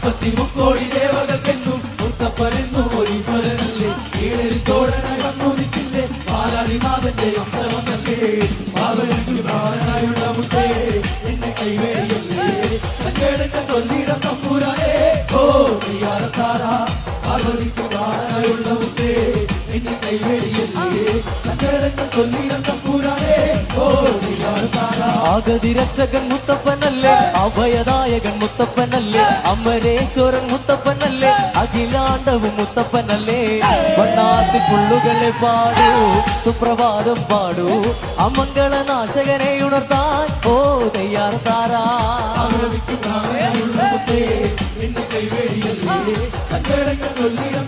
മുക്കോടി ദേവകൾക്കെന്നും മുത്തപ്പനെന്നും ഒരീശ്വരനല്ലേ ഏഴെഴുത്തോടനായി വന്നുദിച്ചില്ലേ പാലാരിനാഥന്റെ അംശമല്ലേ പാവനയ്ക്ക് പ്രാണനായുള്ള മുത്തേ എന്നെ കൈവേടിയല്ലേ സങ്കേടങ്ങൾ ചൊല്ലിടം തമ്പുരാനേ ഓ നീയാറത്താരാ പാർവതിക്ക് പ്രാണനായുള്ള മുത്തേ എന്നെ കൈവേടിയല്ലേ സങ്കേടങ്ങൾ ചൊല്ലിടം തമ്പുരാനേ ഓ നീയാറത്താരാ ആഗതി രക്ഷകൻ മുത്തപ്പനല്ലേ അഭയദായകൻ മുത്തപ്പനല്ലേ അമരേശ്വരൻ മുത്തപ്പനല്ലേ അഖിലാണ്ടവും മുത്തപ്പനല്ലേ വണ്ണാത്തി പുള്ളുകളെ പാടൂ സുപ്രഭാതം പാടൂ അമംഗളനാശകനെ ഉണർത്താൻ ഓ തയ്യാറത്താരാ എന്നെ കൈവേടിയല്ലേ സങ്കേടങ്ങൾ ചൊല്ലിടം